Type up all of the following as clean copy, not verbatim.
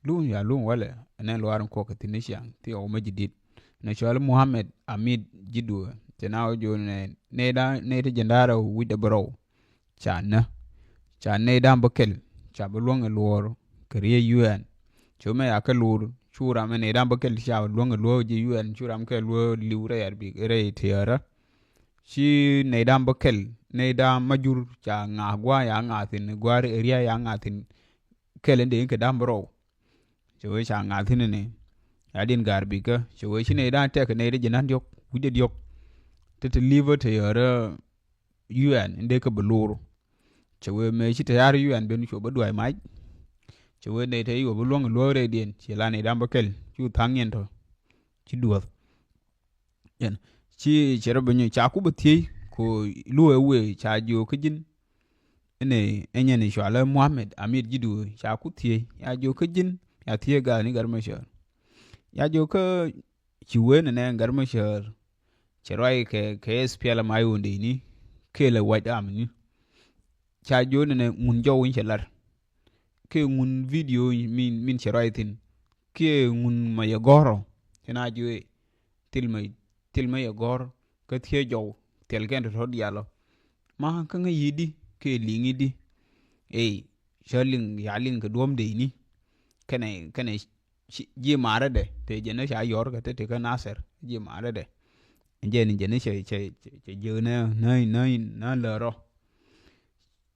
lun ya lun wale ne loaran ko katinishan ti o majidit na shawal Muhammad Amid Jidu tena ojo ne da ne de jandara wida bro chana ne da bakel cha bulong lor kriye UN chuma ya ka lur chura me ne da bakel cha bulong lor ji UN chura me ka lor liure yar bi re tiara shi ne da bakel ne da majur cha ngagwa ya ngatin gwar area ya ngatin kelende ke da bro chewe cha ngatin ne adin garbi ka chewe shi ne da tek ne de jinan yok wide yok te liver te yara UN inde ka bulur chewe me shi te yar UN ben cho badwai mai chewe ne te yo bulong lore dien che la ne dam bakel chu thangyen to chi duot yen chi chero bunyu cha ku bthi ko luwe we cha jo kjin ene enye ne shwala Muhammad Amid Jidu cha ku thi ya jo kjin ya thi ga ni gar mashar ya jo ka chiwe ne gar mashar cheroi ke SPL mayo ndi ni kele white arm ni cha jo ne mun jo win chelar ke mun video min cheroi tin ke mun mayagoro tena jo tilmay yagor ka thie jo tel gen ro dialo ma ka ngi di ke lingi di shaling yaling ka dom de ni kane je mare de te je na sha yor ka te ka naser je mare de je ni che je na le ro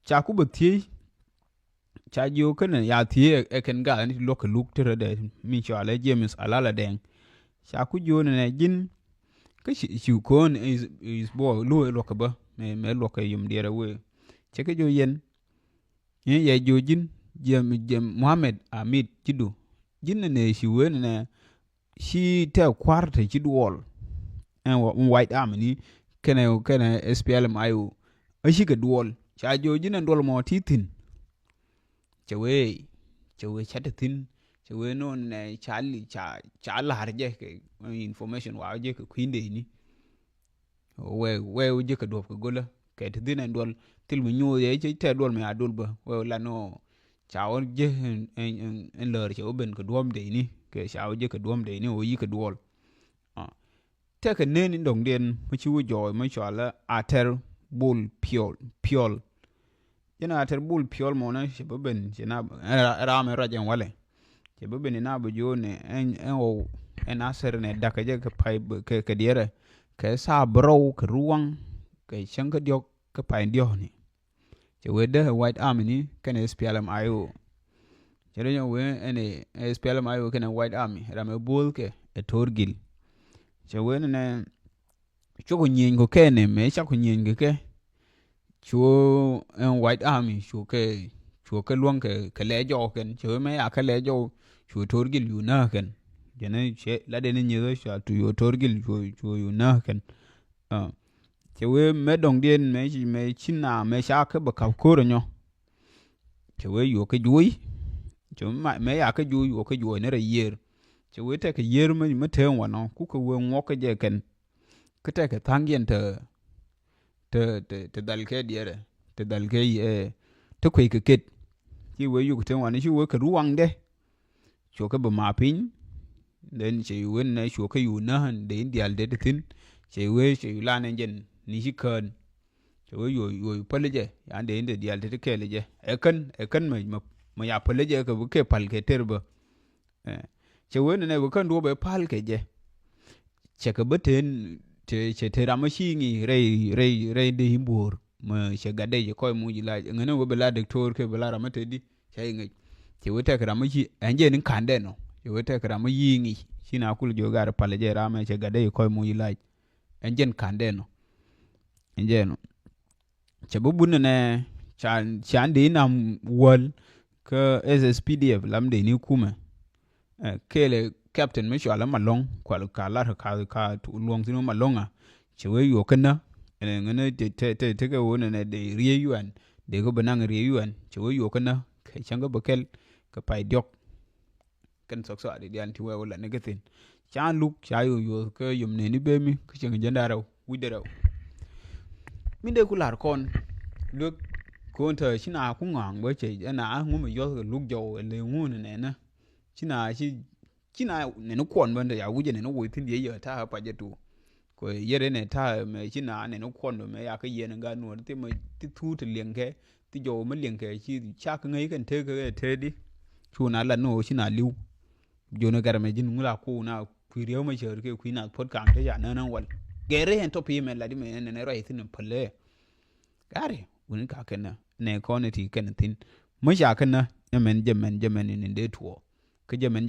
cha ku bthi cha jo kana ya thie e ken ga ni lo ka luk te de min sha le James alala den cha ku jo ne jin ka shi kon is bo lo ka ba me lo ka yum dire we che ka jo yen ye jo jin jem Muhammad Amid Jidu jin ne shi we ne shi ta kwarta jidwol en white arm ni kana SPL mayo a shi ga duol cha jo jin ndol mo titin chewe chatatin chewe no ne cha la harje ke information wa je ke kwinde ni we je ka do ko gola ke tin ndol til mu nyu ye che te dol me adul ba we la no cha on je en lor che oben ko dom de ni ke cha je ka dom de ni o yi ka duol te ka ne ni dong den mu chi wo joy mu shala ater bul piol yana ater bul piol mo na che ben che na ra me rajen wale che ben na bu jo ne en aser ne da ka je ka pai ke diere ke sa bro ke ruang ke chang ka diok ka pai dio ni che we de white army ni kan SPLM ayo che re we ene SPLM ayo kan white army ra me bul ke e torgil che we ne cho ko nyin ko ke ne me cha ko nyin ke cho en white army cho ke luang ke le jo ken che me ya ke le jo cho torgil yu na ken jene che la de ni nyi so tu yo torgil cho yu na ken che we me dong dien me china me sha ke ba ka ko nyo che we yo ke jui che me ya ke jui yo ke jui ne re yer che we te ke yer me te wa no ku ko we ngo ke je ken ke te ke thangyen te dal ke diere te dal ke te ko ke ket chi we yu te wa ni chi we ke ruang de cho ke ba ma pin den che we ne cho ke yu na de dial de tin che we che la ne jen ni shi kan che we yo paleje ya de dial de ke leje e kan ma ya paleje ke pal ke terba che we ne we kan do be pal ke je che ke beten che te ramashi ngi re de himbur ma che gade je koy mu ji la ngene we bela doctor ke bela ramate di che ngi che we te ramashi anje nin kande no che we te ramashi ngi shina kul jo gar paleje rama che gade koy mu ji la anje kande no anje no che bubun ne chan de nam wol ke SSPDF lam de ni kuma kele captain me shwala malong kwal kala ka tu luong sinu malonga chewe yo kana ngene te ke wona ne de rie yuan de go banang rie yuan chewe yo kana ke changa bakel ka pai diok kan sokso ade dian ti we wala ne gatin chan luk cha yo ke yum ne ni be mi ke changa jandaro widero min de kular kon luk kon ta china ku ngang bo che na ngu me yo luk jo le ngu ne na china ne no kwon bende ya wuje ne no witin ye ya ta pa je tu ko yere ne ta me china ne no kwon me ya ka ye ne ga no ti me ti tu ti leng ke ti jo me leng ke chi cha ka ngai kan te di chu na la no china liu jo ne gar me jin ngula ku na ku riyo me cher ke ku na pod kam te ya nan wal gere en to pi me la di me ne ro hitin pale gare woni ka kana ne ko ne ti kan tin mo ja kana men ni de tuo ke jamen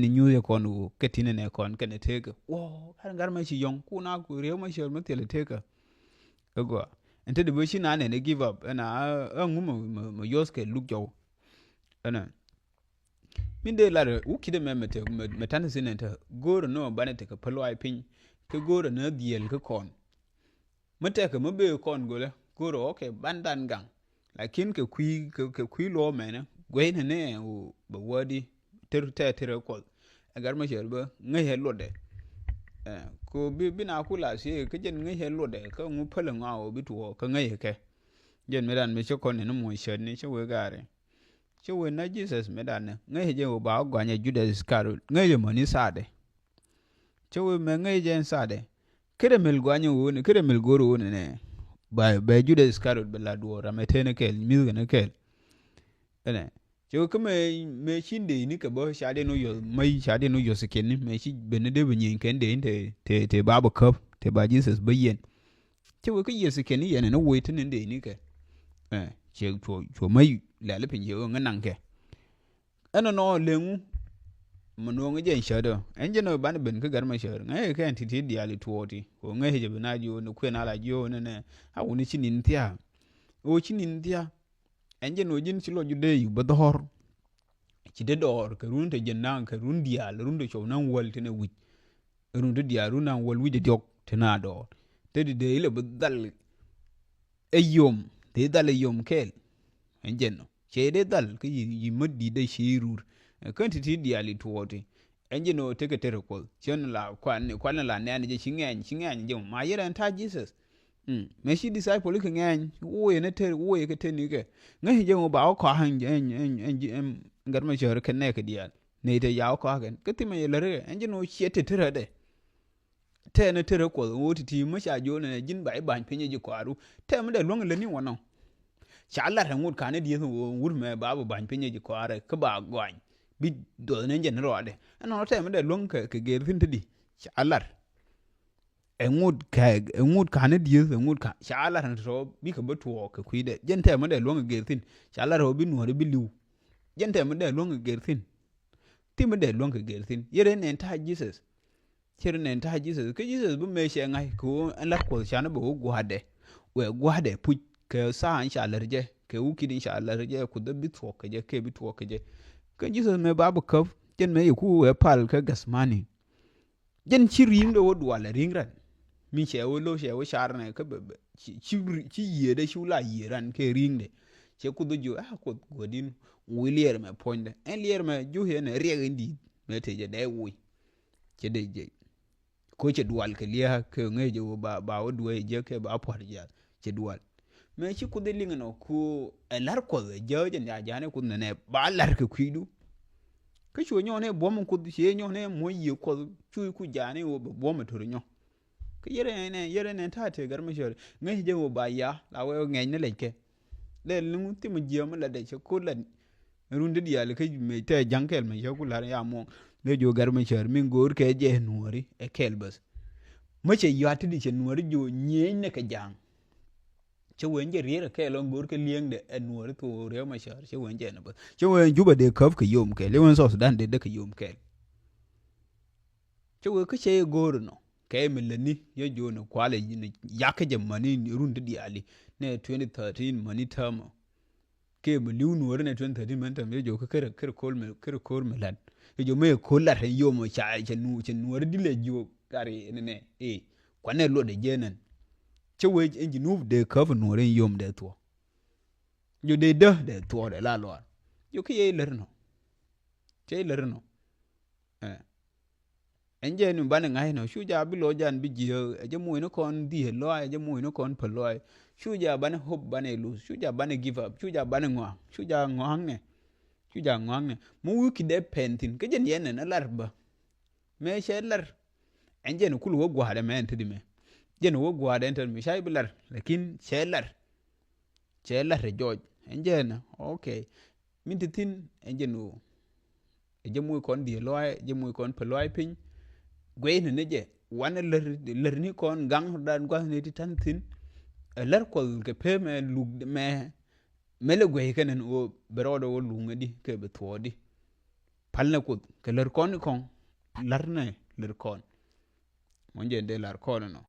ne nyu ye kon u ke tin ne kon ke ne te ke wo kan gar me chi yong ku na ku riyo me cher me te le te ke go ente de bo chi na ne give up na ngu mo yos ke look jo ana min de la u kide me tan sin ente goro no bane te ke palo ai pin ke goro na diel ke kon me te ke me be kon gole goro okay bandan gang lakin ke kui lo me ne gwe ne o bo wadi ter ko agar me cher ba ngai he lo de ko bi na kula si ke jen ngai he lo de ko ngu pala nga o bi tuo ka ngai ke jen me dan me che kon ne mo sher ni che we gare che we na Jesus me dan ngai je o ba gwa nya Judas Iscariot ngai je mo ni sa de che we me ngai je sa de kede mel gwa nya wo ne kede mel goro ne ba Judas Iscariot bela duo ra me tene kel mi ne kel ene che ko me chinde ni ke bo sha de no yo mai sha de no yo se ken ni me chi bene de nyin ken de te ba bo kop te ba Jesus bayen che ko ye se ken ni ene no wo tin de ni ke che cho mai la le pin ye ngo nan ke eno no lengu mo no nge sha do enje no ban ben ke gar ma sha nge ke entity dia le tuoti ko nge je bina jo no kwe na la jo ne ha woni chinin tia o chinin tia enje no jin chilo jude yu bodhor ci de dor ka run te jenna ka run dia run de chow nan wal tene wi run de dia run nan wal wi de jok tena dor te de ile bodal eyom de dal eyom kel enje no che de dal ki yi moddi de shirur kan ti dia li tuoti enje no te ke tere ko chen la kwan la ne je chingen je ma yere ta Jesus me shi disciple ke ngan wo ye ne ter wo ye ke teni ke ngai je mo ba ko han en ngar ma jor ke ne ke dia ne te ya ko hagen ke ti me lere en je no chete tere de te ne tere ko wo ti ma sha jo ne jin bai ban pinye ji ko aru te me de long le ni wono cha la ran wut ka ne dia wo wur me ba ban pinye ji ko are ke ba gwan bi do ne je ne ro de no te me de long ke ge fin ti cha la engud ka ne die engud ka shala ran ro bi ka betuo ka kuide jente mo de long gertin shala ro bi no bi liu jente mo de long gertin ti mo de long gertin yere ne ta Jesus yere ne ta Jesus ke Jesus bu me she ngai ko an la ko shana bo gwade we gwade pu ke sa an shala je ke u kidin shala je ku da bituo ke je ke bituo ke je ke Jesus me babu ka jen me ku we pal ka gasmani jen chiring do wala ringran mi che wo shar ne ke chi ye de shu la ye ran ke ring de che ku do jo ko godin wilier me ponde en lier me ju he ne re ndi me te je de wi che de je ko che dual ke lia ke nge je ba wo duwe je ke ba por ja che dual me chi ku de ling no ku lar ko je je ya ja ne ku ne ba lar ke kwidu ke chu nyo ne bom ku che nyo ne mo ye ko chu ku ja ne wo bom to nyo ke yere ne ta te gar ma shor ngai je wo ba ya la we ngai ne leke le lu ti mo je mo la de che ko la runde dia le ke me te jankel me je ku la ya mo le jo gar ma shor min gor ke je nuori e kel bas mo che yo ati di che nuori jo nye ne ke jang che wen je riere ke lo gor ke lieng de e nuori to re ma shor che wen je ne bas che wen juba de kaf ke yom ke le wen so sudan de ke yom ke che we ke che gor no ke milani ye jo no kwale ni yake je mani runde di ali ne 2013 mani tamo ke miliu no ne 2013 man tam ye jo kere kol melan ye jo me kola re yo mo cha che nu di le jo kare ne kwane lo de jenen che we enji nu de cover no re yom de to jo de to de la lo yo ke ye lerno che lerno enje nu ban ngai no shuja bi lo jan bi jiyo je mu no kon di lo je mu no kon pelo shuja ban hob ban lu shuja ban give up shuja ban ngwa shuja ngwa ne chu ja ngwang ne mu wu ki de pentin ke jen yen na lar ba me she lar en jen kul wo gwa de men tidi me jen wo gwa de enten mi shay bilar lakin she lar George en jen okay min tin en jen wo jemu kon di loy jemu kon pe loy pin gwe ne je wan lar ni kon gang dan gwa ne ti tan tin lar kol ke pe me lug me le gwe kenen o berodo wo lunga di ke be todi palna ko ke lar kon lar kon mon je de lar kon no